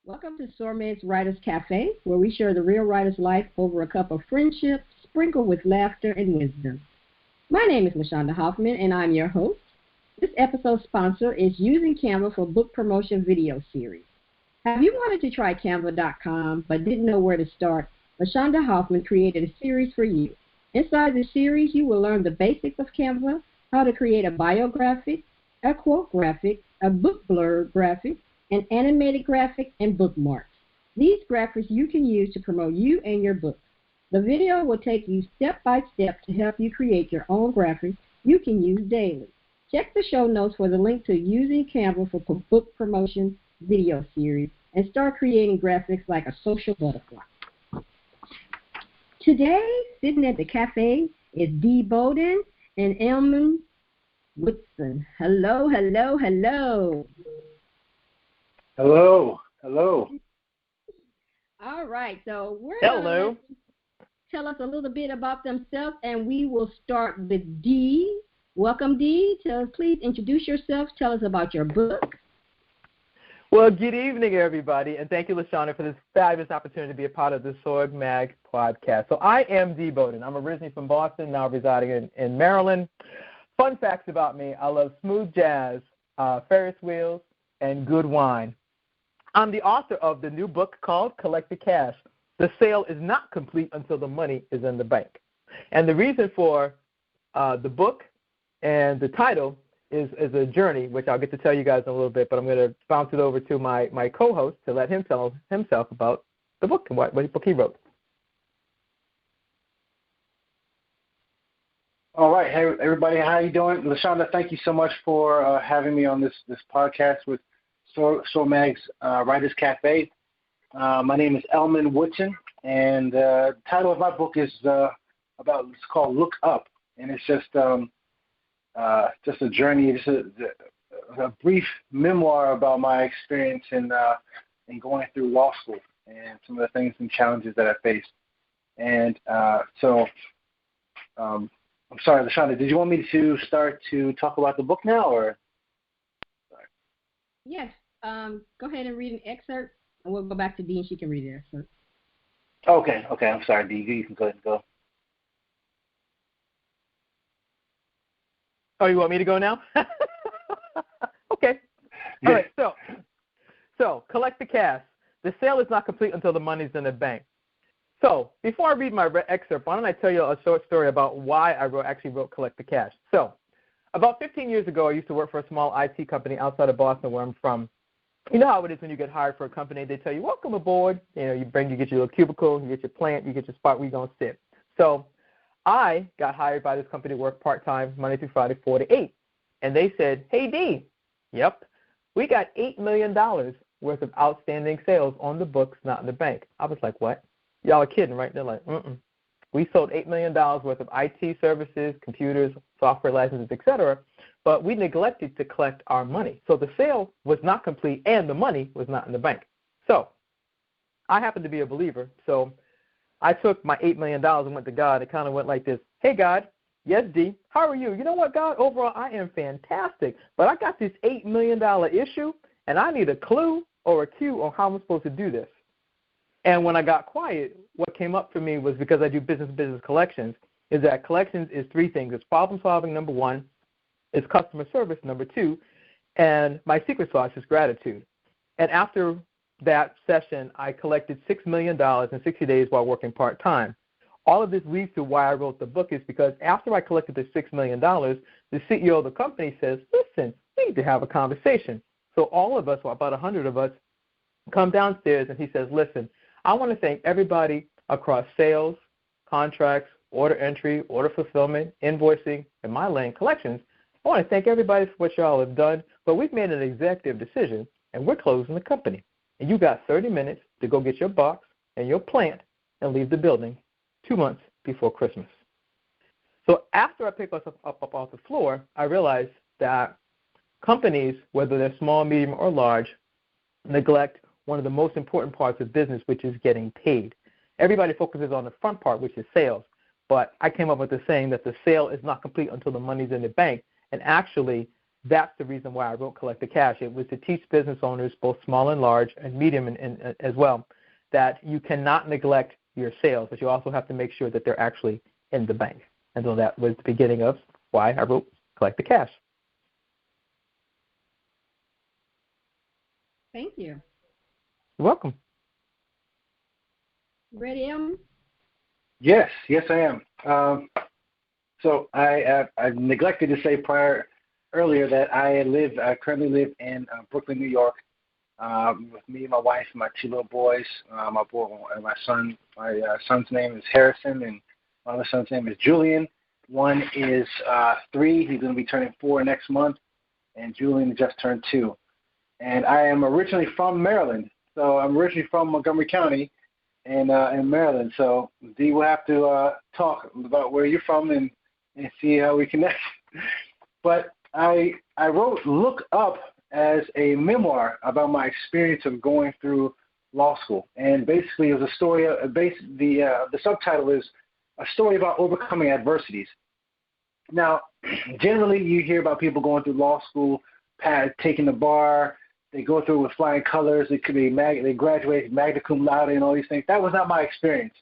Welcome to SORMAG's Writers Cafe, where we share the real writer's life over a cup of friendship, sprinkled with laughter and wisdom. My name is LaShaunda Hoffman, and I'm your host. This episode's sponsor is Using Canva for Book Promotion Video Series. Have you wanted to try Canva.com but didn't know where to start? LaShaunda Hoffman created a series for you. Inside the series, you will learn the basics of Canva, how to create a biographic, a quote graphic, a book blurb graphic, an animated graphic, and bookmarks. These graphics you can use to promote you and your book. The video will take you step by step to help you create your own graphics you can use daily. Check the show notes for the link to Using Canva for Book Promotion Video Series and start creating graphics like a social butterfly. Today, sitting at the cafe is Dee Bowden Elman Woodson. Hello, hello, hello. Hello, hello. All right, so we're Hello. tell us a little bit about themselves, and we will start with Dee. Welcome, Dee. Please introduce yourself. Tell us about your book. Well, good evening, everybody, and thank you, LaShaunda, for this fabulous opportunity to be a part of the SORMAG podcast. So I am Dee Bowden. I'm originally from Boston, now residing in Maryland. Fun facts about me: I love smooth jazz, Ferris wheels, and good wine. I'm the author of the new book called Collect the Cash. The sale is not complete until the money is in the bank. And the reason for the book and the title is a journey, which I'll get to tell you guys in a little bit, but I'm going to bounce it over to my co-host to let him tell himself about the book and what book he wrote. All right, hey everybody, how you doing? LaShaunda, thank you so much for having me on this podcast with SORMAG's Writers Cafe. My name is Elman Woodson, and the title of my book is it's called Look Up, and it's just a journey, just a brief memoir about my experience in going through law school and some of the things and challenges that I faced. And I'm sorry, LaShaunda, did you want me to start to talk about the book now, or? Sorry. Yes. Go ahead and read an excerpt, and we'll go back to Dee, and she can read the excerpt. Okay. I'm sorry, Dee. You can go ahead and go. Oh, you want me to go now? Okay. All right, so Collect the Cash. The sale is not complete until the money's in the bank. So before I read my excerpt, why don't I tell you a short story about why I actually wrote Collect the Cash. So about 15 years ago, I used to work for a small IT company outside of Boston, where I'm from. You know how it is when you get hired for a company, they tell you, welcome aboard. You know, you get your little cubicle, you get your plant, you get your spot where you're going to sit. So I got hired by this company to work part-time Monday through Friday, 4 to 8. And they said, hey, Dee, yep, we got $8 million worth of outstanding sales on the books, not in the bank. I was like, what? Y'all are kidding, right? They're like, we sold $8 million worth of IT services, computers, software licenses, etc., but we neglected to collect our money. So the sale was not complete and the money was not in the bank. So I happen to be a believer. So I took my $8 million and went to God. It kind of went like this. Hey, God, yes, Dee, how are you? You know what, God, overall I am fantastic, but I got this $8 million issue, and I need a clue or a cue on how I'm supposed to do this. And when I got quiet, what came up for me was, because I do business collections, is that collections is three things. It's problem solving, number one. It's customer service, number two. And my secret sauce is gratitude. And after that session, I collected $6 million in 60 days while working part-time. All of this leads to why I wrote the book, is because after I collected the $6 million, the CEO of the company says, listen, we need to have a conversation. So all of us, or about 100 of us, come downstairs, and he says, listen, I want to thank everybody across sales, contracts, order entry, order fulfillment, invoicing, and my lane collections. I want to thank everybody for what y'all have done, but we've made an executive decision, and we're closing the company. And you got 30 minutes to go get your box and your plant and leave the building 2 months before Christmas. So after I picked us up off the floor, I realized that companies, whether they're small, medium, or large, neglect one of the most important parts of business, which is getting paid. Everybody focuses on the front part, which is sales. But I came up with the saying that the sale is not complete until the money's in the bank. And actually, that's the reason why I wrote Collect the Cash. It was to teach business owners, both small and large and medium and as well, that you cannot neglect your sales, but you also have to make sure that they're actually in the bank. And so that was the beginning of why I wrote Collect the Cash. Thank you. You're welcome. Ready, Elman? Yes, I am. So I neglected to say earlier that I currently live in Brooklyn, New York, with me, my wife, and my 2 little boys. My son's name is Harrison, and my other son's name is Julian. One is 3. He's going to be turning 4 next month, and Julian just turned 2. And I am originally from Maryland, so I'm originally from Montgomery County in Maryland. So Dee will have to talk about where you're from and see how we connect. But I wrote Look Up as a memoir about my experience of going through law school. And basically it was a story, the subtitle is A Story About Overcoming Adversities. Now, generally you hear about people going through law school, taking the bar, they go through with flying colors, it could be they graduate magna cum laude and all these things. That was not my experience.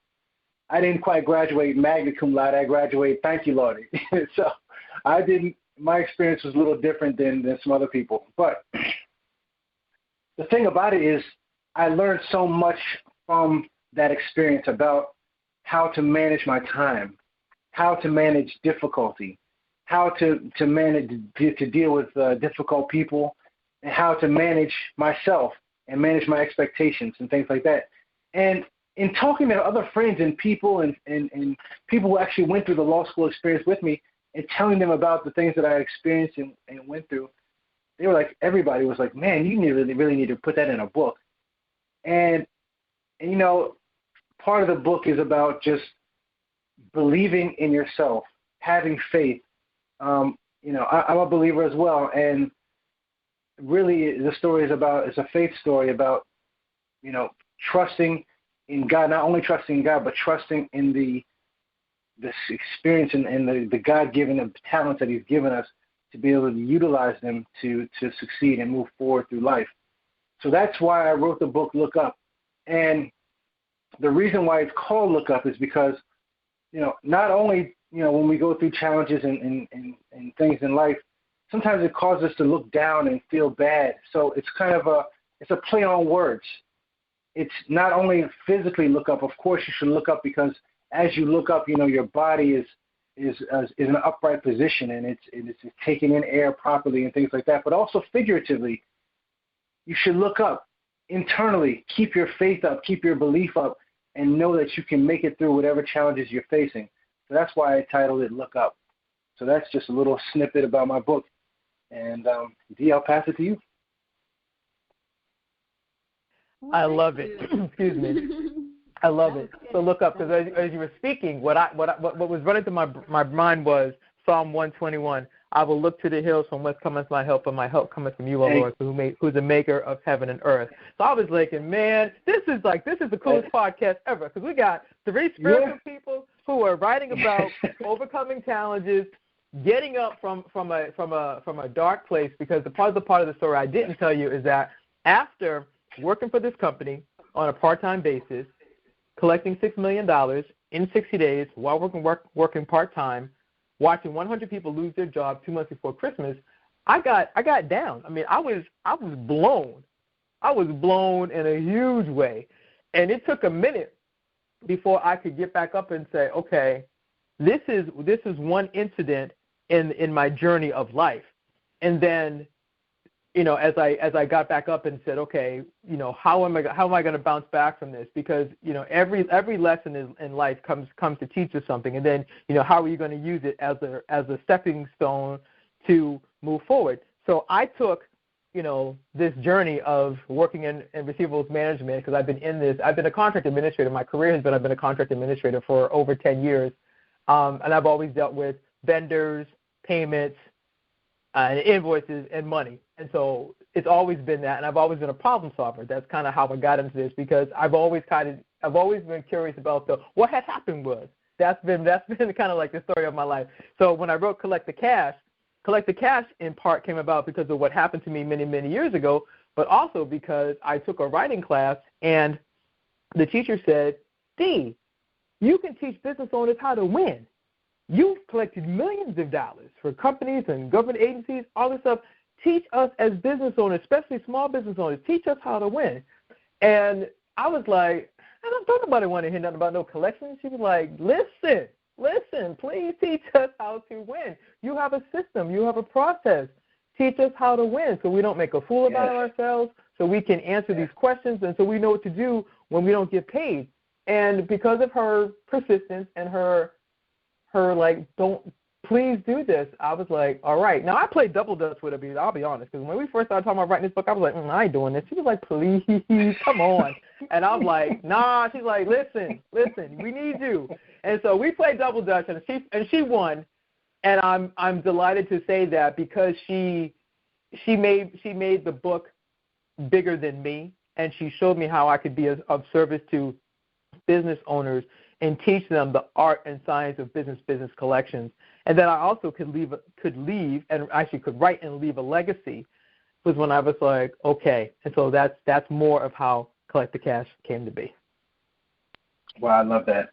I didn't quite graduate magna cum laude, I graduated thank you, Lordy. So my experience was a little different than some other people. But the thing about it is I learned so much from that experience about how to manage my time, how to manage difficulty, how to manage to deal with difficult people, and how to manage myself and manage my expectations and things like that. And in talking to other friends and people and people who actually went through the law school experience with me and telling them about the things that I experienced and went through, they were like, everybody was like, man, you really need to put that in a book. And you know, part of the book is about just believing in yourself, having faith. You know, I'm a believer as well, and really the story is it's a faith story about, you know, trusting in God, not only trusting in God, but trusting in this experience and the God-given talents that He's given us to be able to utilize them to succeed and move forward through life. So that's why I wrote the book Look Up. And the reason why it's called Look Up is because, you know, not only, you know, when we go through challenges and things in life, sometimes it causes us to look down and feel bad. So it's kind of it's a play on words. It's not only physically look up. Of course, you should look up because as you look up, you know, your body is in an upright position and it's taking in air properly and things like that. But also figuratively, you should look up internally. Keep your faith up. Keep your belief up, and know that you can make it through whatever challenges you're facing. So that's why I titled it Look Up. So that's just a little snippet about my book. And Dee, I'll pass it to you. I love it. Excuse me. I love it. So Look Up, because as you were speaking, what was running through my mind was Psalm 121. I will look to the hills from whence cometh my help, and my help cometh from you, O Lord, who's the maker of heaven and earth. So I was like, man, this is the coolest podcast ever, because we got 3 spiritual people who are writing about overcoming challenges, getting up from a dark place. Because the part of the story I didn't tell you is that after working for this company on a part-time basis, collecting $6 million in 60 days while working part-time, watching 100 people lose their job 2 months before Christmas, I got down. I mean, I was blown. I was blown in a huge way. And it took a minute before I could get back up and say, okay, this is one incident in my journey of life. And then, you know, as I got back up and said, okay, you know, how am I going to bounce back from this? Because, you know, every lesson in life comes to teach us something. And then, you know, how are you going to use it as a stepping stone to move forward? So I took, you know, this journey of working in receivables management, because I've been a contract administrator. My career has been, I've been a contract administrator for over 10 years. And I've always dealt with vendors, payments, and invoices and money. And so it's always been that, and I've always been a problem solver. That's kind of how I got into this, because I've always been curious about what had happened was. That's been kind of like the story of my life. So when I wrote Collect the Cash Collect the Cash in part came about because of what happened to me many, many years ago, but also because I took a writing class and the teacher said, Dee, you can teach business owners how to win. You've collected millions of dollars for companies and government agencies, all this stuff. Teach us as business owners, especially small business owners, teach us how to win. And I was like, I don't nobody want to hear nothing about no collections. She was like, listen, please teach us how to win. You have a system. You have a process. Teach us how to win so we don't make a fool about ourselves, so we can answer these questions, and so we know what to do when we don't get paid. And because of her persistence and her like, please do this, I was like, all right. Now, I played double dutch with her, I'll be honest, because when we first started talking about writing this book, I was like, I ain't doing this. She was like, please, come on. And I'm like, nah. She's like, listen, we need you. And so we played double dutch, and she won. And I'm delighted to say that because she made the book bigger than me, and she showed me how I could be of service to business owners and teach them the art and science of business collections, and that I also could leave and actually could write and leave a legacy, was when I was like, okay. And so that's more of how Collect the Cash came to be. Wow, I love that.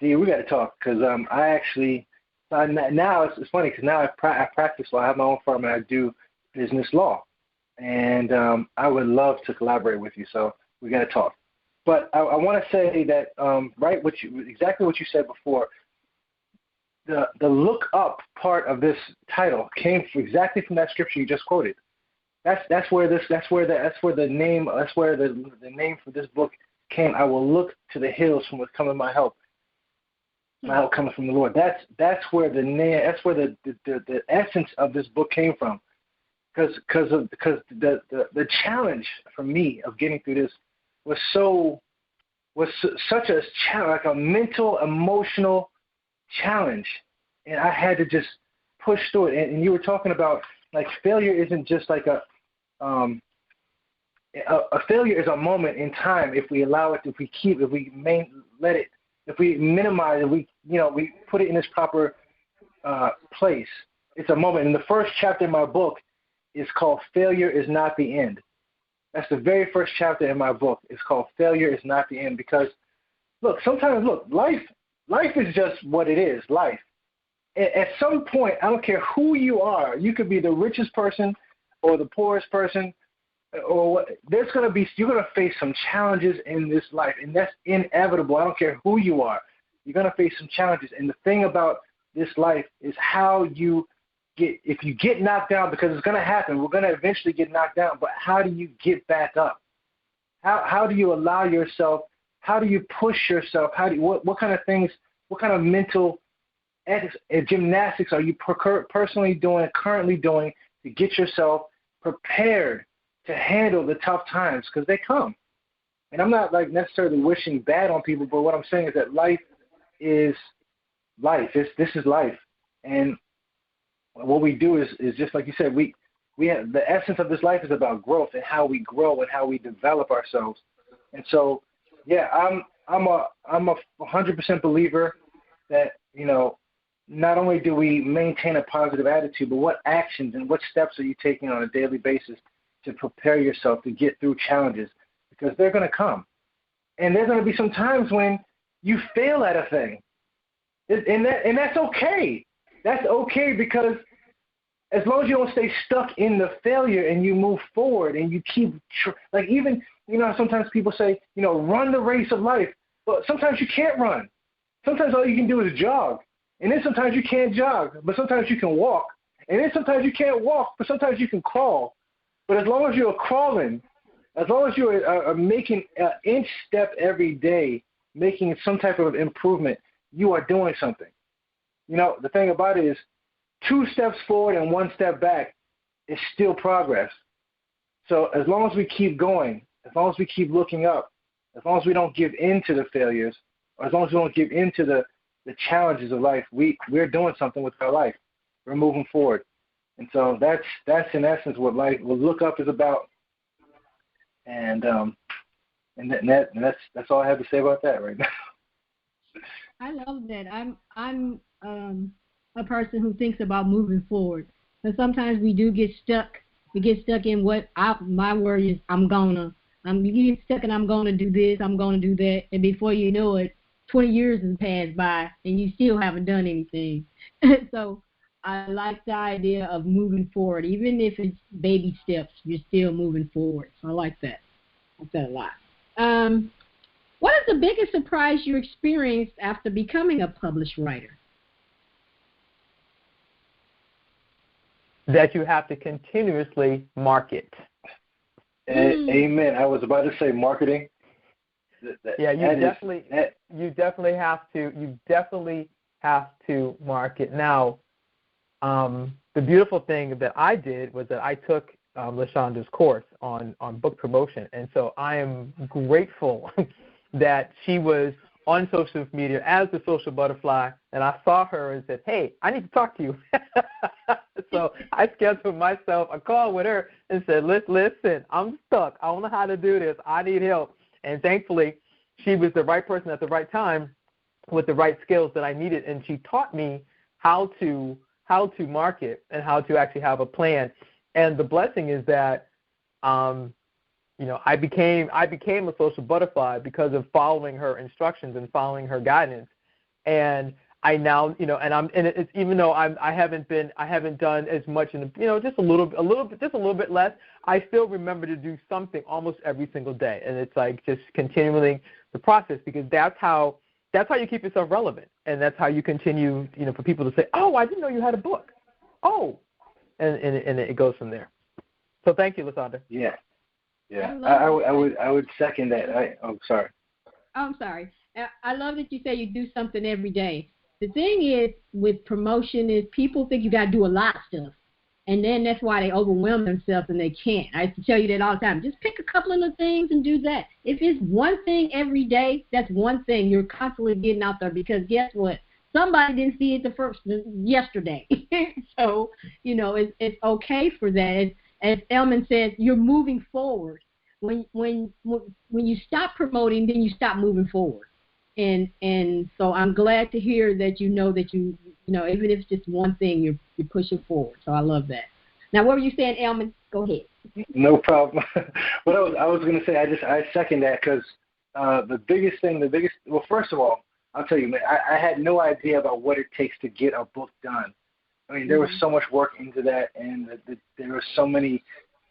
Dee, we got to talk because I actually now it's funny because now I practice law. I have my own firm and I do business law, and I would love to collaborate with you. So we got to talk. But I want to say that exactly what you said before. The look up part of this title came exactly from that scripture you just quoted. That's where the name for this book came. I will look to the hills from which cometh my help. My help cometh from the Lord. That's where the essence of this book came from. Because the challenge for me of getting through this was such a challenge, like a mental, emotional challenge, and I had to just push through it. And you were talking about like failure isn't just like a failure is a moment in time if we allow it, if we minimize it, we put it in its proper place. It's a moment. And the first chapter in my book is called "Failure is Not the End." That's the very first chapter in my book. It's called "Failure is Not the End" because, sometimes life is just what it is, life. At some point, I don't care who you are. You could be the richest person or the poorest person, or you're going to face some challenges in this life, and that's inevitable. I don't care who you are. You're going to face some challenges. And the thing about this life is how you if you get knocked down, because it's going to happen, we're going to eventually get knocked down, but how do you get back up? How do you allow yourself, how do you push yourself, what kind of things, what kind of mental gymnastics are you currently doing to get yourself prepared to handle the tough times, because they come. And I'm not like necessarily wishing bad on people, but what I'm saying is that life is life. This is life. And what we do is just like you said, we have the essence of this life is about growth and how we grow and how we develop ourselves. And so, yeah, I'm a 100% believer that, not only do we maintain a positive attitude, but what actions and what steps are you taking on a daily basis to prepare yourself to get through challenges, because they're going to come. And there's going to be some times when you fail at a thing. And that's okay. That's okay, because as long as you don't stay stuck in the failure and you move forward and you keep, sometimes people say, run the race of life. But sometimes you can't run. Sometimes all you can do is jog. And then sometimes you can't jog, but sometimes you can walk. And then sometimes you can't walk, but sometimes you can crawl. But as long as you're crawling, as long as you are making an inch step every day, making some type of improvement, you are doing something. The thing about it is 2 steps forward and 1 step back is still progress. So as long as we keep going, as long as we keep looking up, as long as we don't give in to the failures, or as long as we don't give in to the challenges of life, we're doing something with our life. We're moving forward. And so that's in essence what Look Up is about. And that's all I have to say about that right now. I love that. I'm a person who thinks about moving forward. Because sometimes we do get stuck. We get stuck in my word is you get stuck in I'm gonna do this, I'm gonna do that, and before you know it, 20 years has passed by and you still haven't done anything. So I like the idea of moving forward, even if it's baby steps. You're still moving forward. So I like that. I like that a lot. What is the biggest surprise you experienced after becoming a published writer? That you have to continuously market. Amen. I was about to say marketing. You definitely have to market. Now, the beautiful thing that I did was that I took LaShaunda's course on book promotion, and so I am grateful that she was on social media as the social butterfly, and I saw her and said, hey, I need to talk to you. So I scheduled myself a call with her and said, listen, I'm stuck. I don't know how to do this. I need help. And thankfully, she was the right person at the right time with the right skills that I needed, and she taught me how to market and how to actually have a plan. And the blessing is that I became a social butterfly because of following her instructions and following her guidance. And I now, it's even though I haven't done as much just a little bit less, I still remember to do something almost every single day. And it's like just continuing the process, because that's how you keep yourself relevant, and that's how you continue, for people to say, oh, I didn't know you had a book. Oh, and it goes from there. So thank you, LaShaunda. Yeah. Yeah, I would second that. I'm sorry. I'm sorry. I love that you say you do something every day. The thing is with promotion is people think you got to do a lot of stuff, and then that's why they overwhelm themselves and they can't. I used to tell you that all the time. Just pick a couple of the things and do that. If it's one thing every day, that's one thing. You're constantly getting out there, because guess what? Somebody didn't see it yesterday. So, it's okay for that. As Elman says, you're moving forward. When you stop promoting, then you stop moving forward. And so I'm glad to hear that that you even if it's just one thing, you're pushing forward. So I love that. Now, what were you saying, Elman? Go ahead. No problem. What I was going to say, I second that, because well, first of all, I'll tell you, man, I had no idea about what it takes to get a book done. I mean, there was so much work into that, and there were so many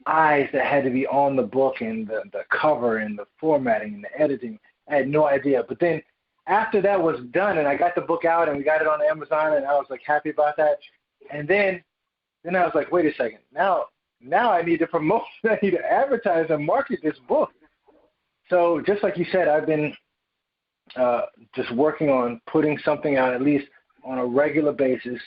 eyes that had to be on the book, and the cover and the formatting and the editing. I had no idea. But then after that was done and I got the book out and we got it on Amazon, and I was like happy about that. And then I was like, wait a second. Now I need to promote, I need to advertise and market this book. So just like you said, I've been just working on putting something out at least on a regular basis,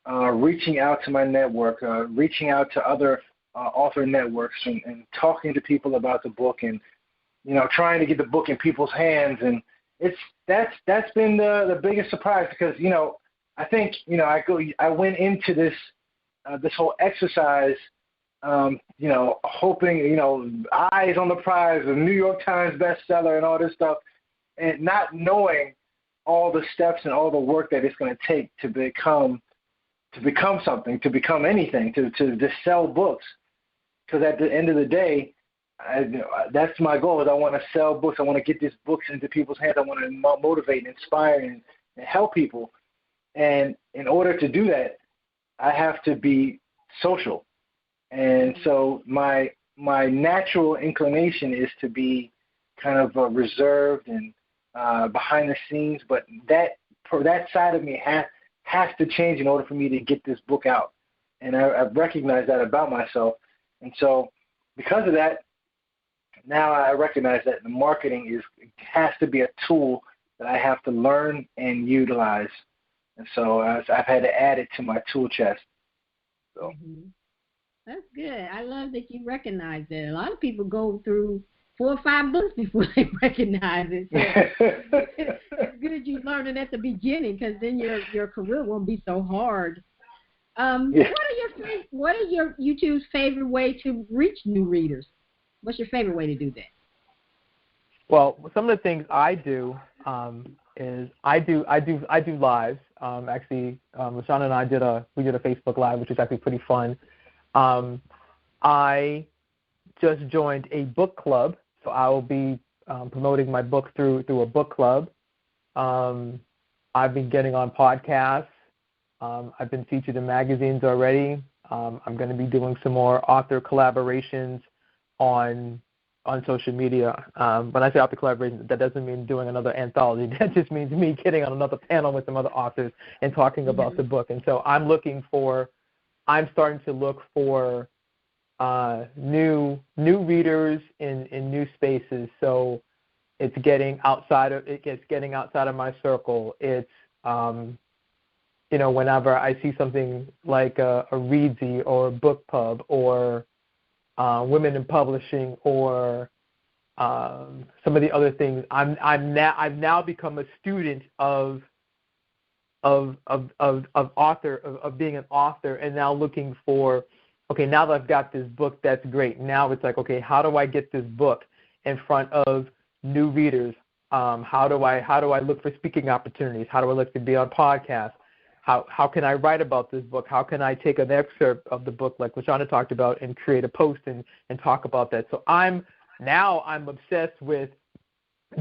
reaching out to my network, reaching out to other author networks, and talking to people about the book, and trying to get the book in people's hands. And that's been the biggest surprise, because I think I went into this whole exercise hoping eyes on the prize, a New York Times bestseller and all this stuff, and not knowing all the steps and all the work that it's going to take to become something, to become anything, to just sell books. Because at the end of the day, that's my goal. Is I want to sell books. I want to get these books into people's hands. I want to motivate and inspire and help people. And in order to do that, I have to be social. And so my natural inclination is to be kind of reserved and behind the scenes. But that side of me has to change in order for me to get this book out. And I've recognized that about myself. And so because of that, now I recognize that the marketing has to be a tool that I have to learn and utilize. And so I've had to add it to my tool chest. So That's good. I love that you recognize that. A lot of people go through 4 or 5 books before they recognize it. So it's good you learned it at the beginning, because then your career won't be so hard. What are your YouTube's favorite way to reach new readers? What's your favorite way to do that? Well, some of the things I do is I do lives. Actually, LaShaunda and I did a Facebook Live, which is actually pretty fun. I just joined a book club, so I will be promoting my book through a book club. I've been getting on podcasts. I've been featured in magazines already. I'm going to be doing some more author collaborations on social media. When I say author collaborations, that doesn't mean doing another anthology. That just means me getting on another panel with some other authors and talking about the book. And so I'm starting to look for new readers in new spaces. So it's getting outside of my circle. It's whenever I see something like a Readsy or a book pub or women in publishing or some of the other things, I've now become a student of being an author, and now looking for, okay, now that I've got this book, that's great. Now it's like, okay, how do I get this book in front of new readers? How do I look for speaking opportunities? How do I look to be on podcasts? How can I write about this book? How can I take an excerpt of the book like LaShaunda talked about and create a post and talk about that? So I'm obsessed with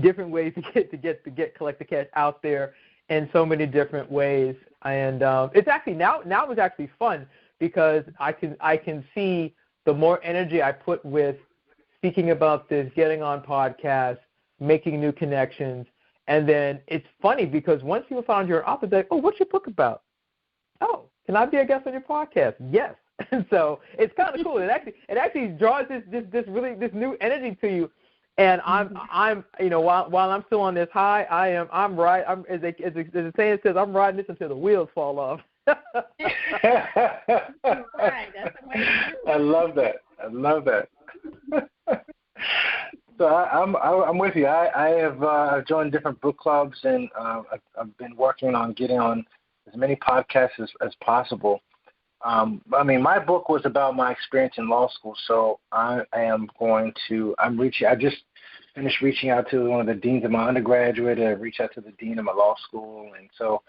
different ways to get Collect the Cash out there in so many different ways. And it's actually now it's actually fun because I can see the more energy I put with speaking about this, getting on podcasts, making new connections. And then it's funny because once people find your author, they're like, oh, what's your book about? Oh, can I be a guest on your podcast? Yes. And so it's kind of cool. It actually draws this new energy to you. And I'm while I'm still on this high, as the saying says, I'm riding this until the wheels fall off. Right. That's the way to do it. I love that. So I'm with you. I have joined different book clubs, and I've been working on getting on as many podcasts as possible. My book was about my experience in law school, so I just finished reaching out to one of the deans of my undergraduate, reached out to the dean of my law school, and so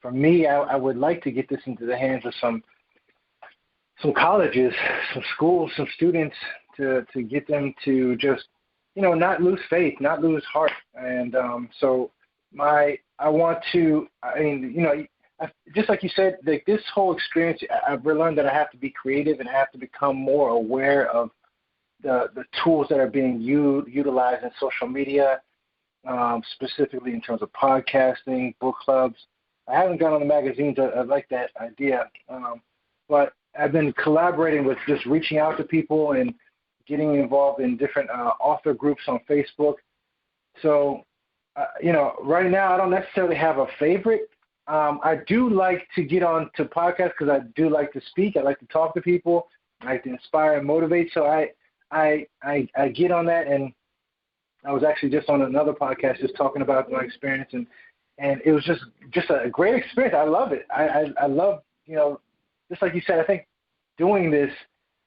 for me, I would like to get this into the hands of some colleges, some schools, some students to get them to just not lose faith, not lose heart. And just like you said, like this whole experience, I've learned that I have to be creative and I have to become more aware of the tools that are being utilized in social media, specifically in terms of podcasting, book clubs. I haven't gone on the magazines. I like that idea. But I've been collaborating with just reaching out to people and getting involved in different author groups on Facebook. So, right now I don't necessarily have a favorite. I do like to get on to podcasts because I do like to speak. I like to talk to people. I like to inspire and motivate. So I get on that, and I was actually just on another podcast just talking about my experience, and it was just a great experience. I love it. I love, just like you said, I think doing this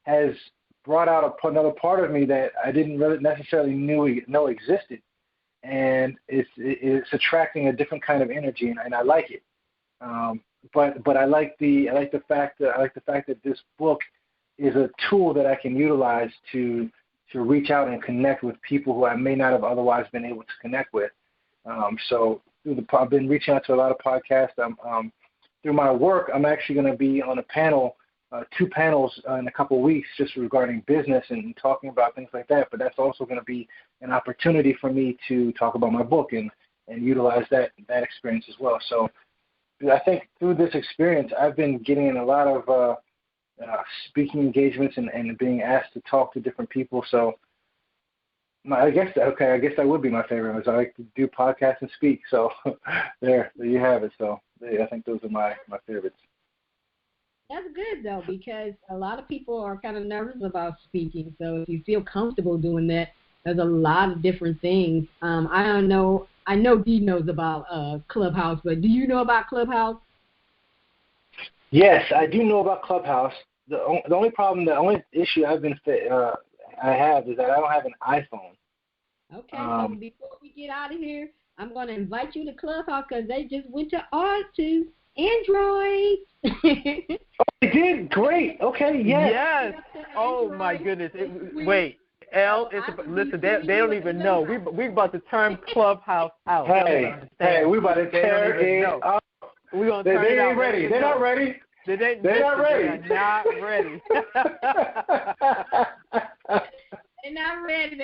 has brought out another part of me that I didn't really necessarily know existed, and it's attracting a different kind of energy, and I like it. But I like the fact that this book is a tool that I can utilize to reach out and connect with people who I may not have otherwise been able to connect with. So I've been reaching out to a lot of podcasts. Through my work, I'm actually going to be on a panel, 2 panels in a couple of weeks, just regarding business and talking about things like that. But that's also going to be an opportunity for me to talk about my book and utilize that experience as well. So I think through this experience, I've been getting in a lot of speaking engagements and being asked to talk to different people. So I guess that would be my favorite ones. I like to do podcasts and speak. So there you have it. So I think those are my favorites. That's good, though, because a lot of people are kind of nervous about speaking. So if you feel comfortable doing that, there's a lot of different things. I know Dee knows about Clubhouse, but do you know about Clubhouse? Yes, I do know about Clubhouse. The only issue I have is that I don't have an iPhone. Okay, so before we get out of here, I'm going to invite you to Clubhouse because they just went to Android. Oh, they did? Great. Okay, yes. Yes. Oh, my goodness. Wait. Listen, they don't even know. We're about to turn Clubhouse out. Hey, we're about to tear it up. We're going to turn it out. Ain't ready. They're not ready. They're not ready. They're not ready. They're not ready.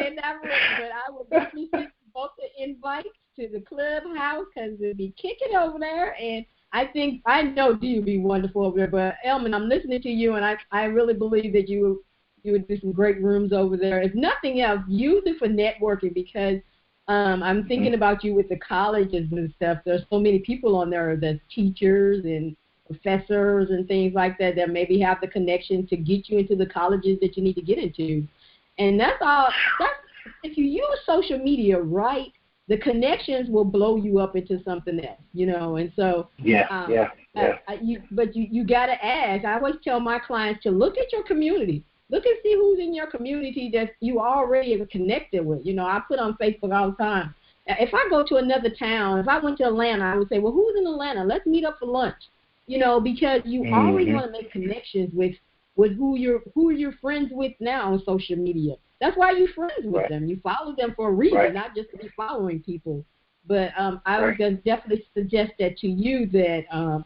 But I will definitely send both the invites to the Clubhouse because they'll be kicking over there. And I know Dee will be wonderful over there. But, Elman, I'm listening to you, and I really believe that you would do some great rooms over there. If nothing else, use it for networking because I'm thinking about you with the colleges and stuff. There's so many people on there that's teachers and professors and things like that maybe have the connection to get you into the colleges that you need to get into. And that's all. If you use social media right, the connections will blow you up into something else, And so, but you got to ask. I always tell my clients to look at your community. Look and see who's in your community that you already are connected with. I put on Facebook all the time. If I go to another town, if I went to Atlanta, I would say, well, who's in Atlanta? Let's meet up for lunch. Because you always want to make connections with who you're friends with now on social media. That's why you're friends with them. You follow them for a reason, not just to be following people. But I would definitely suggest that to you that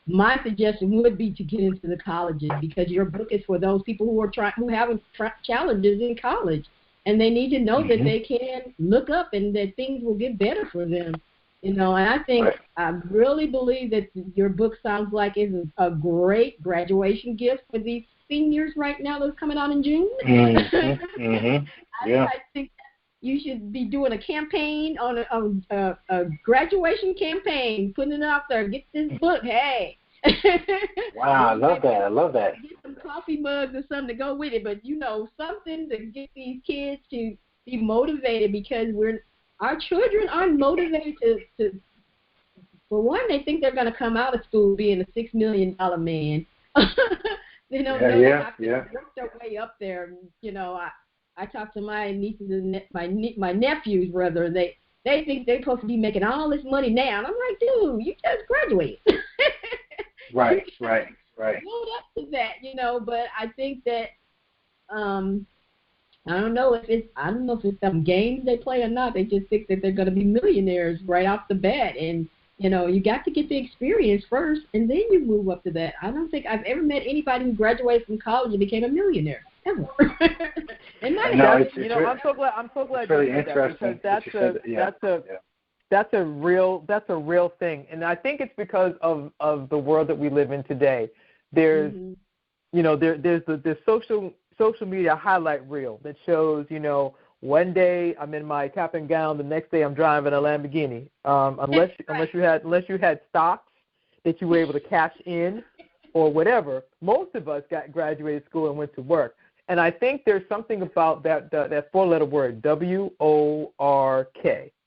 my suggestion would be to get into the colleges because your book is for those people who having challenges in college, and they need to know that they can look up and that things will get better for them. And I think I really believe that your book sounds like it's a great graduation gift for these seniors right now that's coming out in June. I think you should be doing a campaign on a graduation campaign, putting it out there. Get this book, hey. Wow, I love that. Get some coffee mugs or something to go with it, but something to get these kids to be motivated because our children aren't motivated to for one, they think they're going to come out of school being a $6 million man. They don't know they have to work their way up there. I talk to my nieces and my nephews, rather. They think they're supposed to be making all this money now. And I'm like, dude, you just graduated. Right. Hold up to that, but I think that I don't know if it's some games they play or not. They just think that they're going to be millionaires right off the bat, and you got to get the experience first, and then you move up to that. I don't think I've ever met anybody who graduated from college and became a millionaire ever. And I'm so glad really you said interesting that because that's a real thing, and I think it's because of the world that we live in today. There's there's the social media highlight reel that shows, one day I'm in my cap and gown, the next day I'm driving a Lamborghini. Unless you had stocks that you were able to cash in or whatever, most of us graduated school and went to work. And I think there's something about that four-letter word, WORK,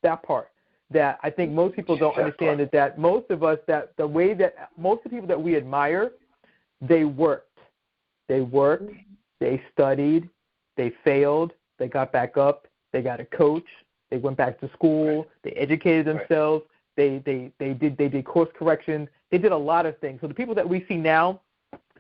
that part, that I think most people don't understand that most of us, that the way that most of the people that we admire, they worked. They studied, they failed, they got back up, they got a coach, they went back to school, they educated themselves, they did course corrections, they did a lot of things. So the people that we see now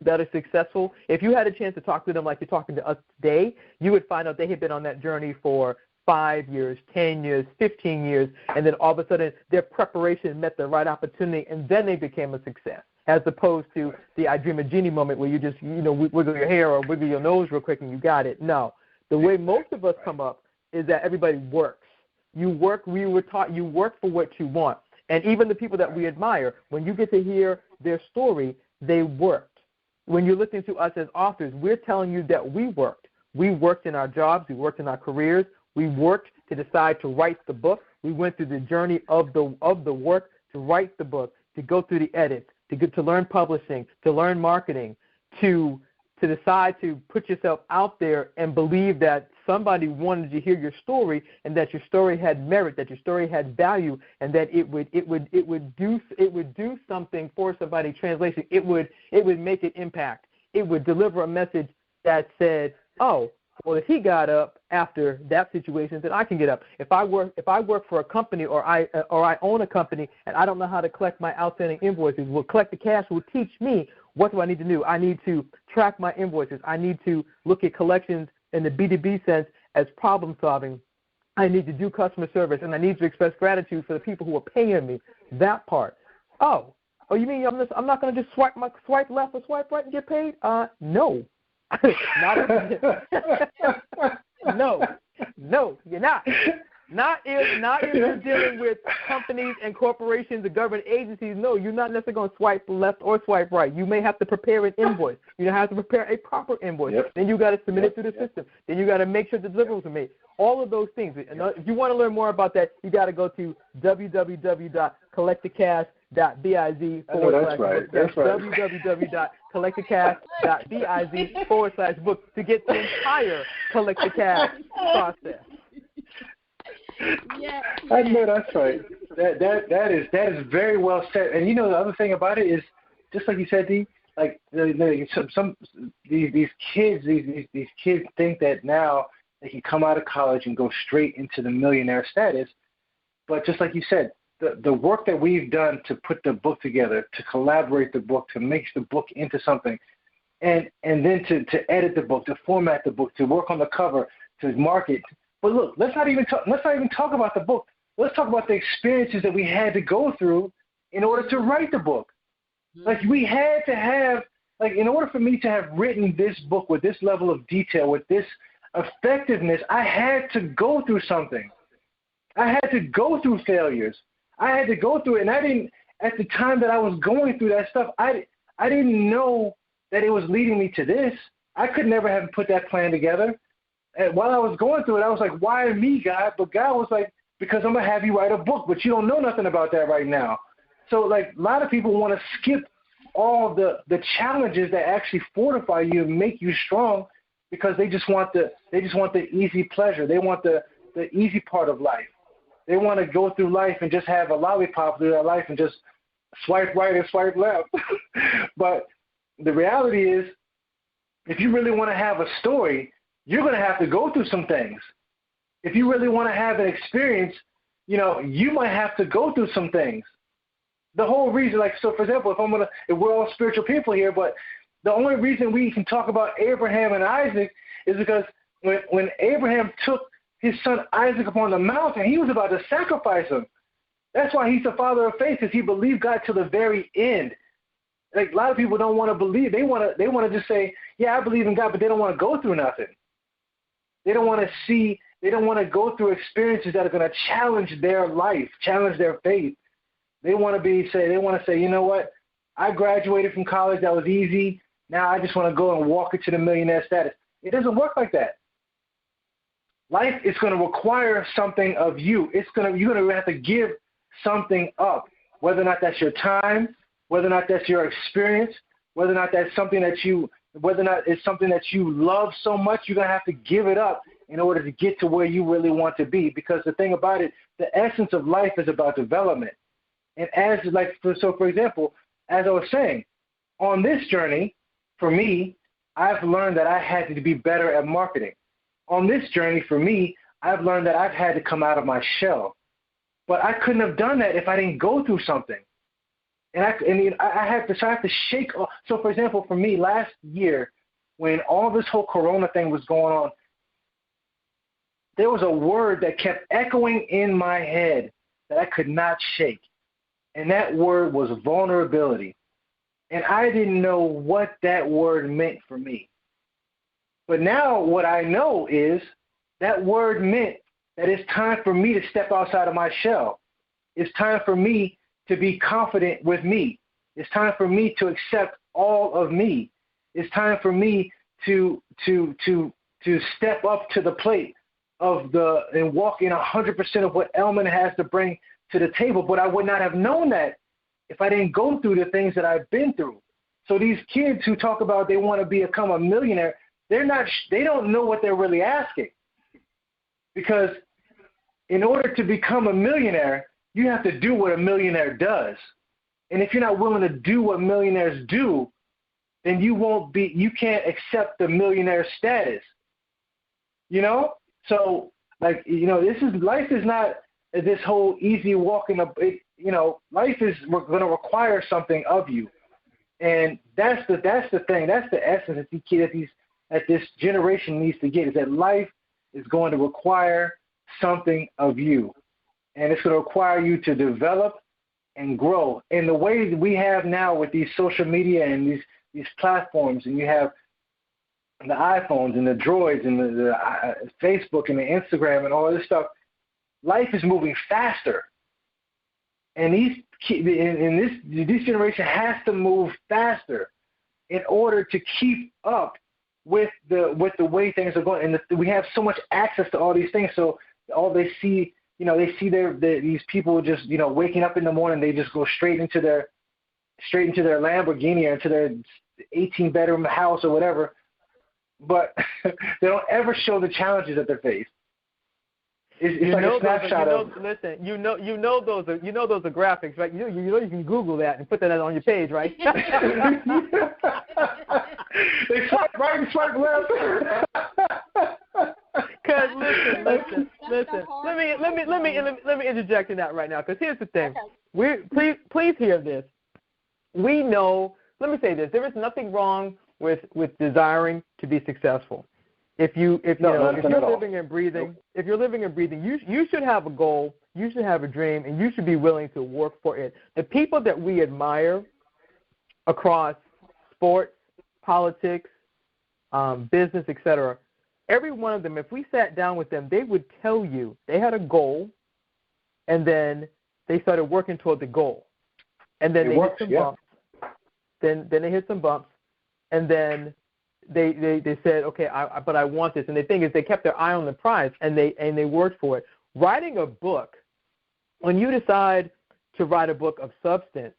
that are successful, if you had a chance to talk to them like you're talking to us today, you would find out they had been on that journey for 5 years, 10 years, 15 years, and then all of a sudden their preparation met the right opportunity, and then they became a success. As opposed to the I Dream of Jeannie moment where you just, wiggle your hair or wiggle your nose real quick and you got it. No. The way most of us come up is that everybody works. You work, we were taught you work for what you want. And even the people that we admire, when you get to hear their story, they worked. When you're listening to us as authors, we're telling you that we worked. We worked in our jobs. We worked in our careers. We worked to decide to write the book. We went through the journey of the work to write the book, to go through the edits, to learn publishing, to learn marketing, to decide to put yourself out there and believe that somebody wanted to hear your story and that your story had merit, that your story had value, and that it would do something for somebody. Translation, it would make an impact. It would deliver a message that said, oh, Well, if he got up after that situation, then I can get up. If I work for a company or I own a company and I don't know how to collect my outstanding invoices, well, Collect the Cash will teach me what do I need to do. I need to track my invoices. I need to look at collections in the B2B sense as problem solving. I need to do customer service, and I need to express gratitude for the people who are paying me. That part. Oh, you mean I'm not going to just swipe left or swipe right and get paid? No. No, you're not. Not if you're dealing with companies and corporations and government agencies. No, you're not necessarily going to swipe left or swipe right. You may have to prepare an invoice. You have to prepare a proper invoice. Yep. Then you got to submit it through the system. Then you got to make sure the deliverables are made. All of those things. And if you want to learn more about that, you got to go to www.collectthecash.biz. That's right. www.collectthecash.biz/book to get the entire Collect the Cash process. Yeah. I know that's right. That is very well said. And you know the other thing about it is, just like you said, Dee, like these kids think that now they can come out of college and go straight into the millionaire status. But just like you said, the work that we've done to put the book together, to collaborate the book, to make the book into something, and then to edit the book, to format the book, to work on the cover, to market. But look, let's not even talk about the book. Let's talk about the experiences that we had to go through in order to write the book. Like we had to have, like in order for me to have written this book with this level of detail, with this effectiveness, I had to go through something. I had to go through failures. I had to go through it, and I didn't. At the time that I was going through that stuff, I didn't know that it was leading me to this. I could never have put that plan together. And while I was going through it, I was like, why me, God? But God was like, because I'm going to have you write a book, but you don't know nothing about that right now. So, like, a lot of people want to skip all the challenges that actually fortify you and make you strong because they just want the easy pleasure. They want the easy part of life. They want to go through life and just have a lollipop through their life and just swipe right and swipe left. But the reality is, if you really want to have a story, you're going to have to go through some things. If you really want to have an experience, you might have to go through some things. The whole reason, so for example, if we're all spiritual people here, but the only reason we can talk about Abraham and Isaac is because when Abraham took his son Isaac upon the mountain, he was about to sacrifice him. That's why he's the father of faith, because he believed God to the very end. Like a lot of people don't want to believe. They want to just say, yeah, I believe in God, but they don't want to go through nothing. They don't want to see. They don't want to go through experiences that are going to challenge their life, challenge their faith. They want to say, you know what? I graduated from college. That was easy. Now I just want to go and walk into the millionaire status. It doesn't work like that. Life is going to require something of you. You're going to have to give something up, whether or not that's your time, whether or not that's your experience, whether or not that's something that you love so much. You're going to have to give it up in order to get to where you really want to be. Because the thing about it, the essence of life is about development. And for example, as I was saying, on this journey, for me, I've learned that I had to be better at marketing. On this journey, for me, I've learned that I've had to come out of my shell. But I couldn't have done that if I didn't go through something. And I have to shake. So, for example, for me, last year, when all this whole Corona thing was going on, there was a word that kept echoing in my head that I could not shake. And that word was vulnerability. And I didn't know what that word meant for me. But now what I know is that word meant that it's time for me to step outside of my shell. It's time for me to be confident with me. It's time for me to accept all of me. It's time for me to step up to the plate and walk in 100% of what Elman has to bring to the table. But I would not have known that if I didn't go through the things that I've been through. So these kids who talk about they want to become a millionaire, they don't know what they're really asking. Because in order to become a millionaire, you have to do what a millionaire does. And if you're not willing to do what millionaires do, then you can't accept the millionaire status. you know? So, like, you know, life is not this whole easy walking up. You know, life is going to require something of you. And that's the thing. That's the essence that this generation needs to get, is that life is going to require something of you. And it's going to require you to develop and grow. And the way that we have now with these social media and these platforms, and you have the iPhones and the Droids and the Facebook and the Instagram and all this stuff, life is moving faster. And this generation has to move faster in order to keep up with the way things are going. And we have so much access to all these things, so all they see, you know, they see these people just, you know, waking up in the morning, they just go straight into their Lamborghini or into their 18-bedroom house or whatever, but they don't ever show the challenges that they face. It's like a snapshot of. Listen, you know those are graphics, right? You know you can Google that and put that on your page, right? They swipe right and swipe left. Because listen. Let me interject in that right now. Because here's the thing. Please hear this. We know. Let me say this. There is nothing wrong with desiring to be successful. If you're living and breathing, you should have a goal, you should have a dream, and you should be willing to work for it. The people that we admire across sports, politics, business, etc., every one of them, if we sat down with them, they would tell you they had a goal, and then they started working toward the goal, and then they hit some bumps. Then they hit some bumps, and then they said, okay, but I want this. And the thing is, they kept their eye on the prize, and they worked for it. Writing a book, when you decide to write a book of substance,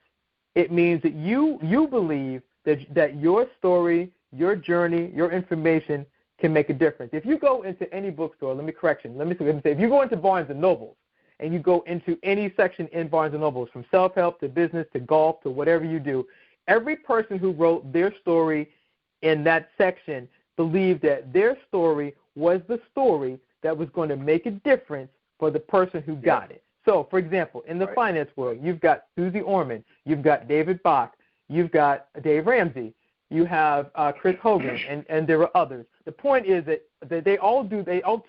it means that you believe that your story, your journey, your information can make a difference. If you go into any bookstore, let me say, if you go into Barnes & Nobles, and you go into any section in Barnes & Nobles, from self-help to business to golf to whatever you do, every person who wrote their story in that section believed that their story was the story that was going to make a difference for the person who got it. So, for example, in the finance world, you've got Susie Orman, you've got David Bach, you've got Dave Ramsey, you have Chris Hogan, and there are others. The point is that they all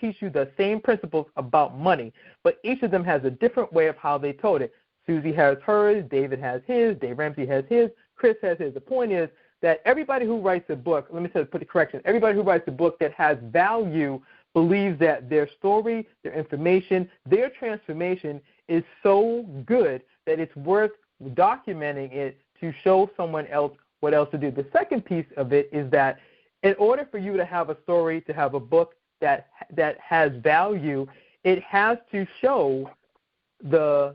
teach you the same principles about money, but each of them has a different way of how they told it. Susie has hers, David has his, Dave Ramsey has his, Chris has his. The point is that everybody who writes a book, put the correction, everybody who writes a book that has value believes that their story, their information, their transformation is so good that it's worth documenting it to show someone else what else to do. The second piece of it is that in order for you to have a story, to have a book that has value, it has to show the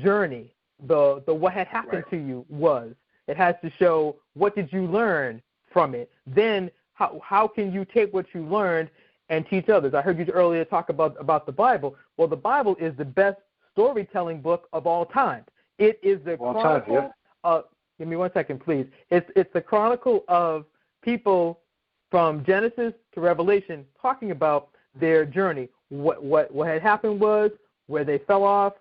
journey, the what had happened to you was. It has to show what did you learn from it. Then how can you take what you learned and teach others? I heard you earlier talk about the Bible. Well, the Bible is the best storytelling book of all time. It is the chronicle of, give me 1 second, please. It's the chronicle of people from Genesis to Revelation talking about their journey. What had happened was, where they fell off,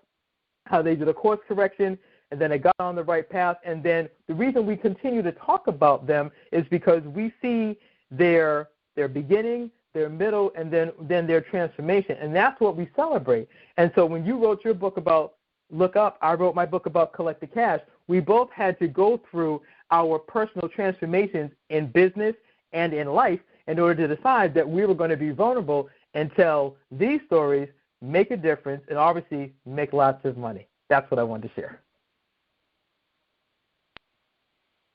how they did a course correction, and then they got on the right path. And then the reason we continue to talk about them is because we see their beginning, their middle, and then their transformation. And that's what we celebrate. And so when you wrote your book about Look Up, I wrote my book about Collect the Cash. We both had to go through our personal transformations in business and in life in order to decide that we were going to be vulnerable and tell these stories, make a difference, and obviously make lots of money. That's what I wanted to share.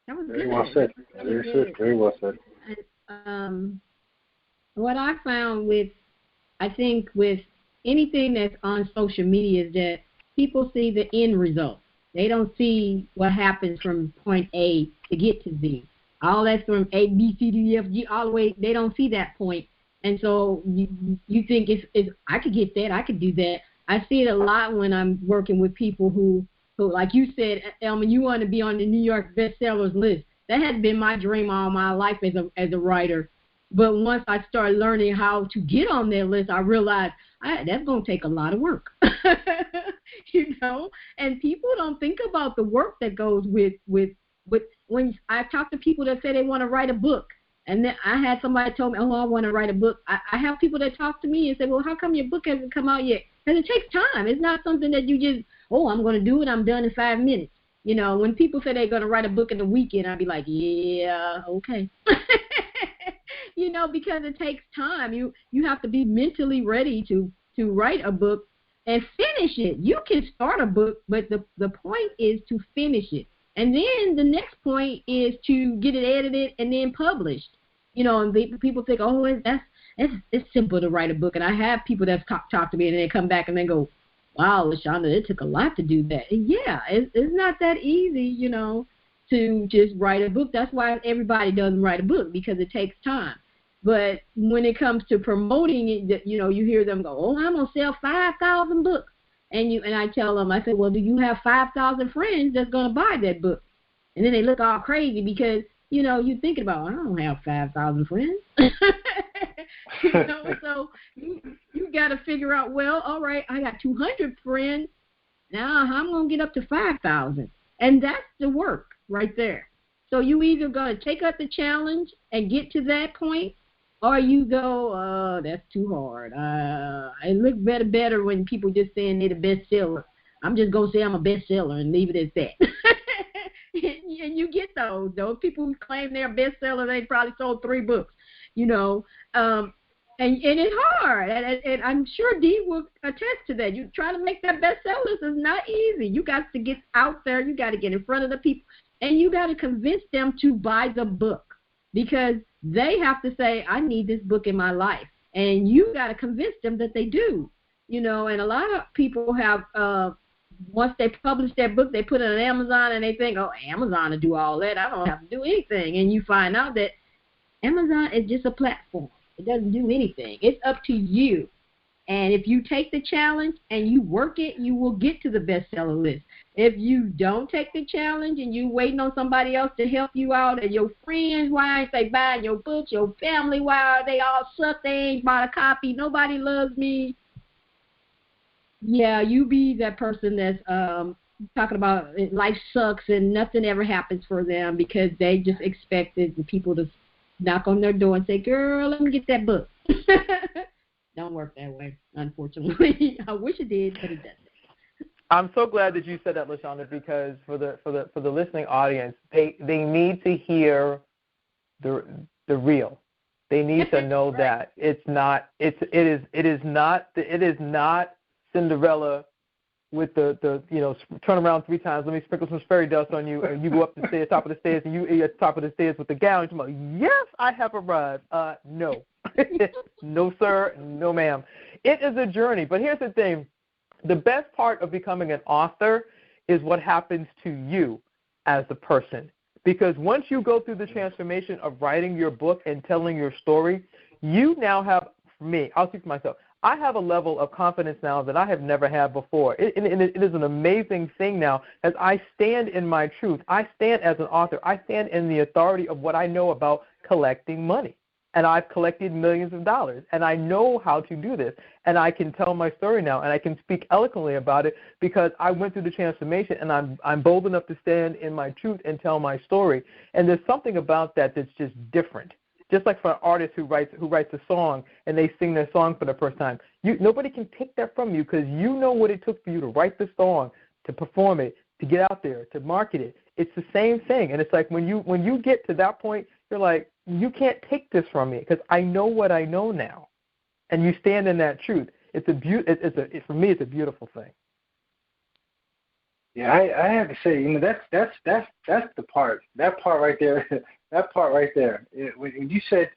That was very good. Well said. Very well said. What I found with anything that's on social media is that people see the end result. They don't see what happens from point A to get to Z. All that's from A, B, C, D, E, F, G, all the way. They don't see that point. And so you think it's I could get that, I could do that. I see it a lot when I'm working with people who like you said, Elman, you want to be on the New York bestsellers list. That has been my dream all my life as a writer. But once I started learning how to get on that list, I realized that's going to take a lot of work, And people don't think about the work that goes with when I talk to people that say they want to write a book. And then I had somebody told me, I want to write a book. I have people that talk to me and say, well, how come your book hasn't come out yet? Because it takes time. It's not something that you just, I'm going to do it. I'm done in 5 minutes. When people say they're going to write a book in a weekend, I'd be like, yeah, okay. Because it takes time. You have to be mentally ready to write a book and finish it. You can start a book, but the point is to finish it. And then the next point is to get it edited and then published. And people think, it's simple to write a book. And I have people that talk to me and they come back and they go, wow, LaShaunda, it took a lot to do that. And yeah, it's not that easy, to just write a book. That's why everybody doesn't write a book, because it takes time. But when it comes to promoting it, you hear them go, I'm going to sell 5,000 books. And I tell them, I say, well, do you have 5,000 friends that's going to buy that book? And then they look all crazy because, you're thinking about, I don't have 5,000 friends. So you got to figure out, well, all right, I got 200 friends. Now how I'm going to get up to 5,000? And that's the work right there. So you either going to take up the challenge and get to that point, or you go, that's too hard. It looks better when people just saying they're the bestseller. I'm just going to say I'm a bestseller and leave it at that. And you get those people who claim they're a bestseller, they probably sold 3 books, And it's hard. And I'm sure Dee will attest to that. You try to make that bestseller is not easy. You got to get out there. You got to get in front of the people. And you got to convince them to buy the book, because they have to say, I need this book in my life. And you got to convince them that they do, And a lot of people have, once they publish their book, they put it on Amazon and they think, Amazon will do all that. I don't have to do anything. And you find out that Amazon is just a platform. It doesn't do anything. It's up to you. And if you take the challenge and you work it, you will get to the bestseller list. If you don't take the challenge and you waiting on somebody else to help you out, and your friends, why ain't they buying your books? Your family, why they all suck? They ain't bought a copy. Nobody loves me. Yeah, you be that person that's talking about life sucks and nothing ever happens for them because they just expected the people to knock on their door and say, girl, let me get that book. Don't work that way, unfortunately. I wish it did, but it doesn't. I'm so glad that you said that, LaShaunda, because for the listening audience, they need to hear the real. They need to know that it is not Cinderella with the turn around 3 times, let me sprinkle some fairy dust on you, and you go up the stairs, top of the stairs, and you at the top of the stairs with the gown. You're like, yes, I have arrived. No. No, sir. No, ma'am. It is a journey. But here's the thing. The best part of becoming an author is what happens to you as a person. Because once you go through the transformation of writing your book and telling your story, you now have, for me, I'll speak for myself, I have a level of confidence now that I have never had before. It is an amazing thing now as I stand in my truth. I stand as an author. I stand in the authority of what I know about collecting money. And I've collected millions of dollars, and I know how to do this, and I can tell my story now, and I can speak eloquently about it because I went through the transformation, and I'm bold enough to stand in my truth and tell my story. And there's something about that that's just different. Just like for an artist who writes a song and they sing their song for the first time, nobody can take that from you because you know what it took for you to write the song, to perform it, to get out there, to market it. It's the same thing, and it's like when you get to that point, you're like, you can't take this from me because I know what I know now, and you stand in that truth. For me, it's a beautiful thing. Yeah, I have to say, that's the part. That part right there. That part right there. When you said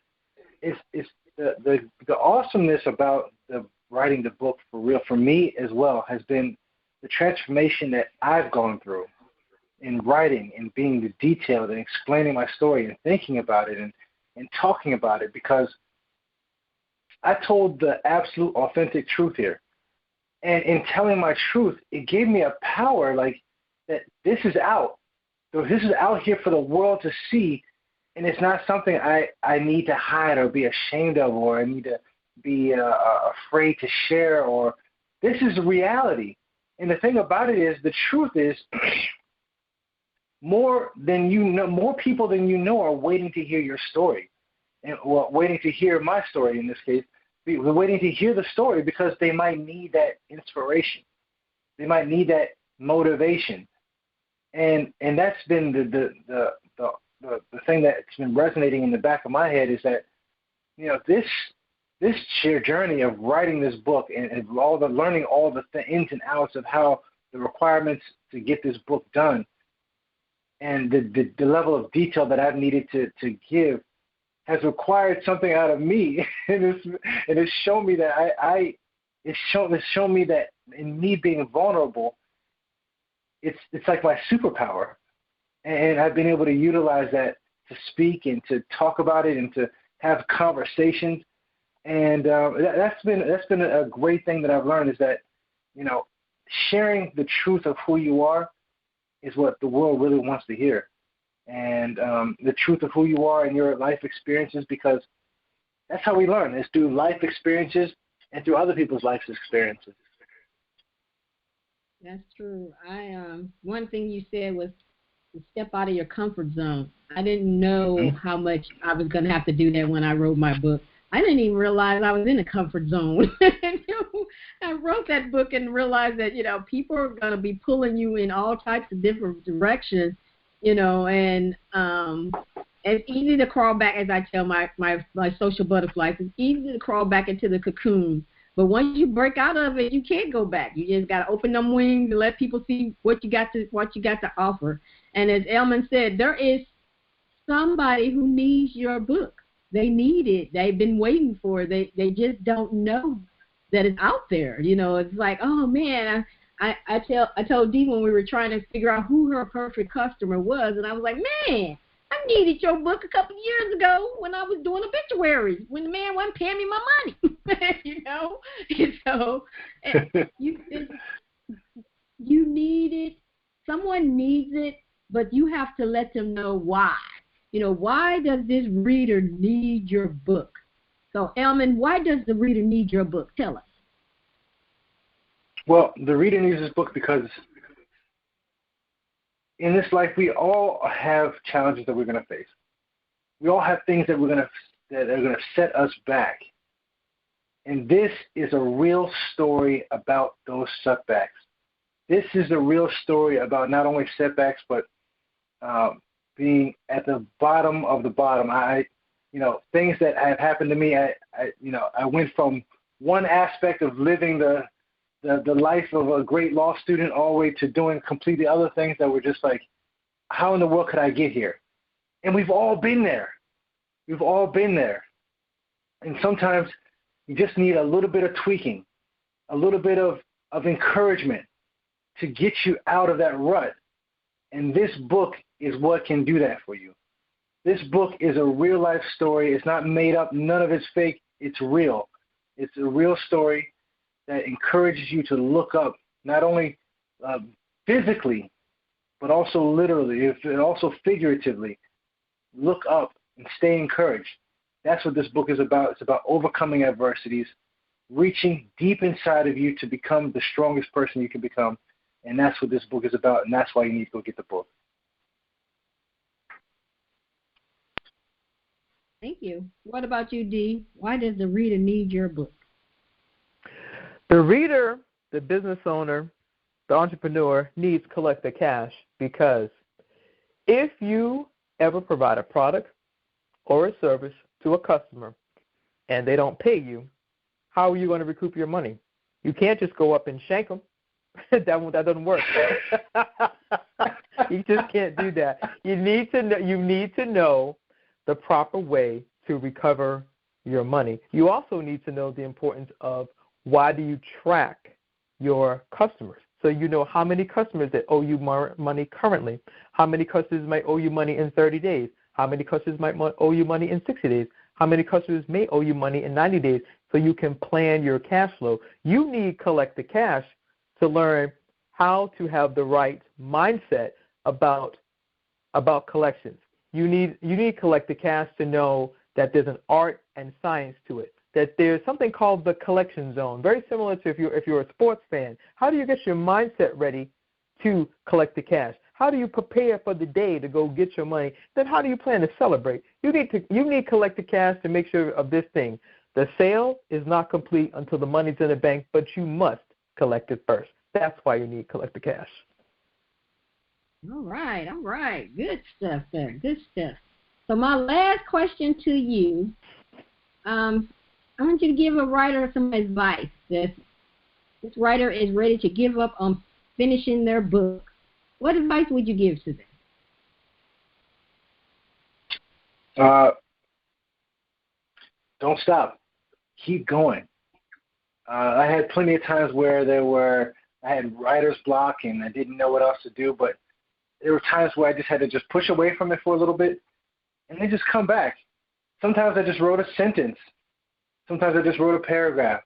it's the awesomeness about writing the book for real for me as well has been the transformation that I've gone through in writing and being detailed and explaining my story and thinking about it and talking about it, because I told the absolute authentic truth here. And in telling my truth, it gave me a power like that this is out. So this is out here for the world to see, and it's not something I need to hide or be ashamed of, or I need to be afraid to share, or this is reality. And the thing about it is, the truth is, more people than you know are waiting to hear your story, and waiting to hear my story in this case. We're waiting to hear the story because they might need that inspiration, they might need that motivation, and that's been the thing that's been resonating in the back of my head is that, this sheer journey of writing this book and learning all the ins and outs of how the requirements to get this book done, and the level of detail that I've needed to give has required something out of me, and it's shown me that it's shown me that in me being vulnerable, it's like my superpower, and I've been able to utilize that to speak and to talk about it and to have conversations, and that's been a great thing that I've learned, is that sharing the truth of who you are is what the world really wants to hear, and the truth of who you are and your life experiences, because that's how we learn, is through life experiences and through other people's life experiences. That's true. One thing you said was to step out of your comfort zone. I didn't know how much I was going to have to do that when I wrote my book. I didn't even realize I was in a comfort zone. I wrote that book and realized that, people are going to be pulling you in all types of different directions, and it's easy to crawl back, as I tell my social butterflies, it's easy to crawl back into the cocoon. But once you break out of it, you can't go back. You just got to open them wings and let people see what you got to offer. And as Elman said, there is somebody who needs your book. They need it. They've been waiting for it. They just don't know that it's out there. It's like, oh man, I told Dee when we were trying to figure out who her perfect customer was, and I was like, man, I needed your book a couple of years ago when I was doing obituaries, when the man wasn't paying me my money, And so you need it. Someone needs it, but you have to let them know why. Why does this reader need your book? So, Elman, why does the reader need your book? Tell us. Well, the reader needs this book because in this life, we all have challenges that we're going to face. We all have things that are going to set us back. And this is a real story about those setbacks. This is a real story about not only setbacks, but being at the bottom of the bottom. Things that have happened to me. I went from one aspect of living the life of a great law student all the way to doing completely other things that were just like, how in the world could I get here? And we've all been there. We've all been there. And sometimes you just need a little bit of tweaking, a little bit of encouragement to get you out of that rut. And this book is what can do that for you. This book is a real life story. It's not made up. None of it's fake. It's real. It's a real story that encourages you to look up, not only physically, but also literally, and also figuratively. Look up and stay encouraged. That's what this book is about. It's about overcoming adversities, reaching deep inside of you to become the strongest person you can become. And that's what this book is about, and that's why you need to go get the book. Thank you. What about you, Dee? Why does the reader need your book? The reader, the business owner, the entrepreneur needs Collect the Cash, because if you ever provide a product or a service to a customer and they don't pay you, how are you going to recoup your money? You can't just go up and shank them. that doesn't work. You just can't do that. You need to know the proper way to recover your money. You also need to know the importance of why do you track your customers. So you know how many customers that owe you money currently, how many customers might owe you money in 30 days, how many customers might owe you money in 60 days, how many customers may owe you money in 90 days, so you can plan your cash flow. You need Collect the Cash to learn how to have the right mindset about collections. you need collect the cash to know that there's an art and science to it, that there's something called the collection zone, very similar to if you're a sports fan. How do you get your mindset ready to collect the cash? How do you prepare for the day to go get your money? Then how do you plan to celebrate? You need to collect the cash to make sure of this thing. The sale is not complete until the money's in the bank, but you must collect it first. That's why you need to collect the cash. All right. Good stuff there. Good stuff. So my last question to you, I want you to give a writer some advice. This writer is ready to give up on finishing their book. What advice would you give to them? Don't stop. Keep going. I had plenty of times where I had writer's block and I didn't know what else to do, but there were times where I just had to just push away from it for a little bit and then just come back. Sometimes I just wrote a sentence. Sometimes I just wrote a paragraph.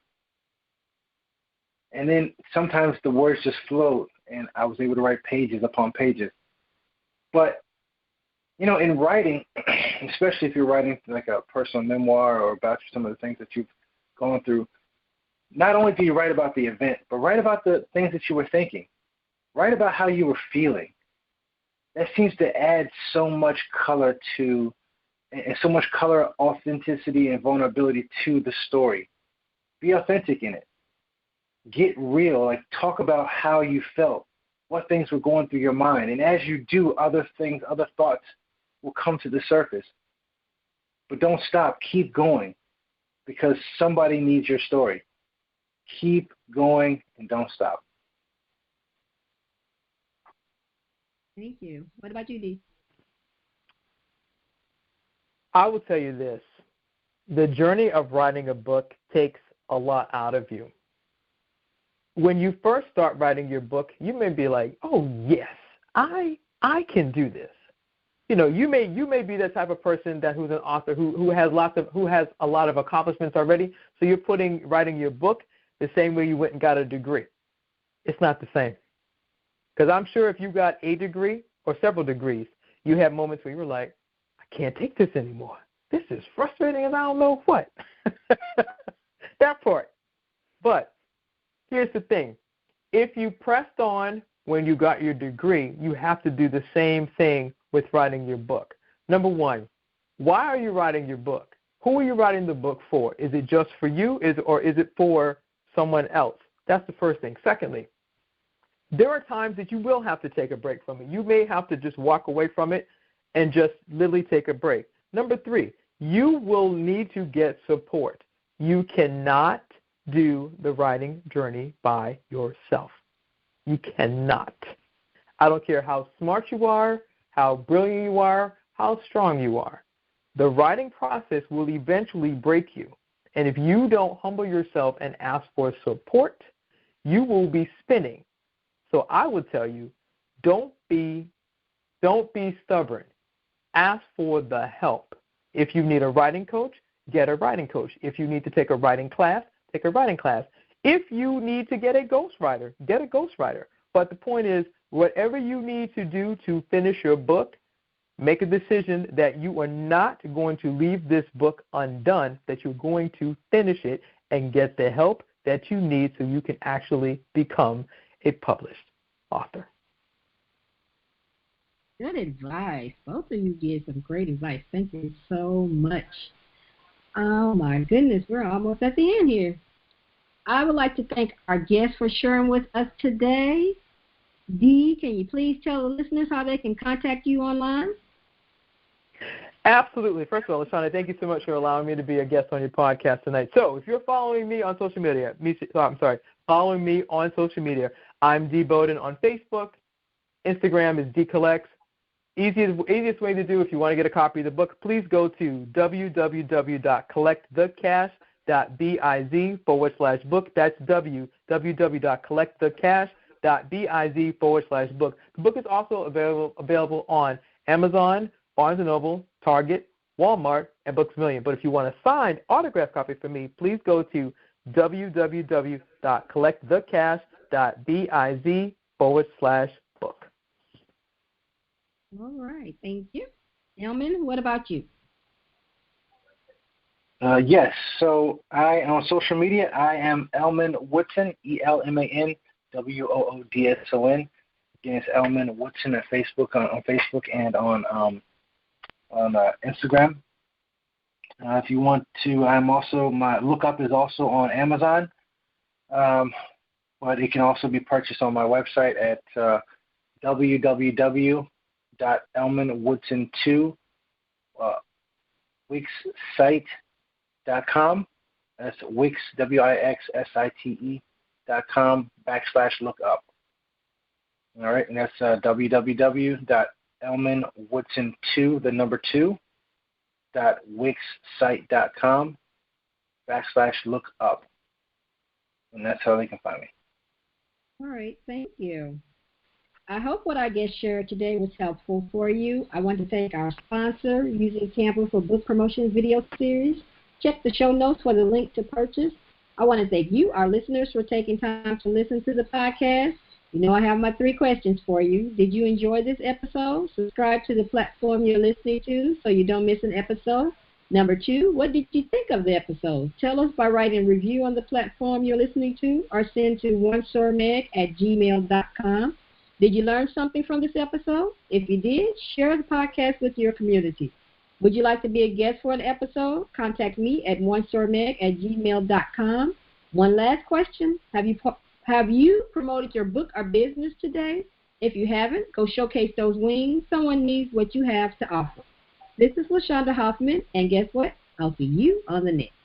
And then sometimes the words just flowed and I was able to write pages upon pages. But, in writing, especially if you're writing like a personal memoir or about some of the things that you've gone through, not only do you write about the event, but write about the things that you were thinking. Write about how you were feeling. That seems to add so much color to, and so much color, authenticity, and vulnerability to the story. Be authentic in it. Get real. Like, talk about how you felt, what things were going through your mind. And as you do, other thoughts will come to the surface. But don't stop. Keep going, because somebody needs your story. Keep going and don't stop. Thank you. What about you, Dee? I will tell you this. The journey of writing a book takes a lot out of you. When you first start writing your book, you may be like, oh, yes, I can do this. You may be the type of person who's an author who has a lot of accomplishments already. So you're writing your book the same way you went and got a degree. It's not the same. Because I'm sure if you got a degree or several degrees, you had moments where you were like, I can't take this anymore. This is frustrating and I don't know what. That part. But here's the thing. If you pressed on when you got your degree, you have to do the same thing with writing your book. Number one, why are you writing your book? Who are you writing the book for? Is it just for you or is it for someone else? That's the first thing. Secondly, there are times that you will have to take a break from it. You may have to just walk away from it and just literally take a break. Number three, you will need to get support. You cannot do the writing journey by yourself. You cannot. I don't care how smart you are, how brilliant you are, how strong you are. The writing process will eventually break you. And if you don't humble yourself and ask for support, you will be spinning. So I would tell you, don't be stubborn. Ask for the help. If you need a writing coach, get a writing coach. If you need to take a writing class, take a writing class. If you need to get a ghostwriter, get a ghostwriter. But the point is, whatever you need to do to finish your book, make a decision that you are not going to leave this book undone, that you're going to finish it and get the help that you need so you can actually become a published author. Good advice. Both of you gave some great advice. Thank you so much. Oh, my goodness. We're almost at the end here. I would like to thank our guests for sharing with us today. Dee, can you please tell the listeners how they can contact you online? Absolutely. First of all, LaShaunda, thank you so much for allowing me to be a guest on your podcast tonight. So if you're following me on social media, following me on social media, I'm Dee Bowden on Facebook. Instagram is DCollects. Easiest way to do if you want to get a copy of the book, please go to www.collectthecash.biz/book. That's www.collectthecash.biz/book. The book is also available on Amazon, Barnes & Noble, Target, Walmart, and Books A Million. But if you want a signed autograph copy from me, please go to www.collectthecash.biz/book. All right. Thank you. Elman, what about you? Yes. So on social media, I am Elman Woodson, ELMAN WOODSON. Again, it's Elman Woodson at Facebook on Facebook and on Instagram. If you want to, my lookup is also on Amazon, but it can also be purchased on my website at www.elmanwoodson2 wixsite.com. That's Wix, WIXSITE.com /lookup. All right, and that's www.elmanwoodson2, the number 2, .wixsite.com /lookup. And that's how they can find me. All right, thank you. I hope what I just shared today was helpful for you. I want to thank our sponsor, Using Canva for Book Promotion Video Series. Check the show notes for the link to purchase. I want to thank you, our listeners, for taking time to listen to the podcast. You know I have my 3 questions for you. Did you enjoy this episode? Subscribe to the platform you're listening to so you don't miss an episode. Number 2, what did you think of the episode? Tell us by writing a review on the platform you're listening to or send to onesormag@gmail.com. Did you learn something from this episode? If you did, share the podcast with your community. Would you like to be a guest for an episode? Contact me at onesormag@gmail.com. One last question. Have you promoted your book or business today? If you haven't, go showcase those wings. Someone needs what you have to offer. This is LaShaunda Hoffman, and guess what? I'll see you on the next.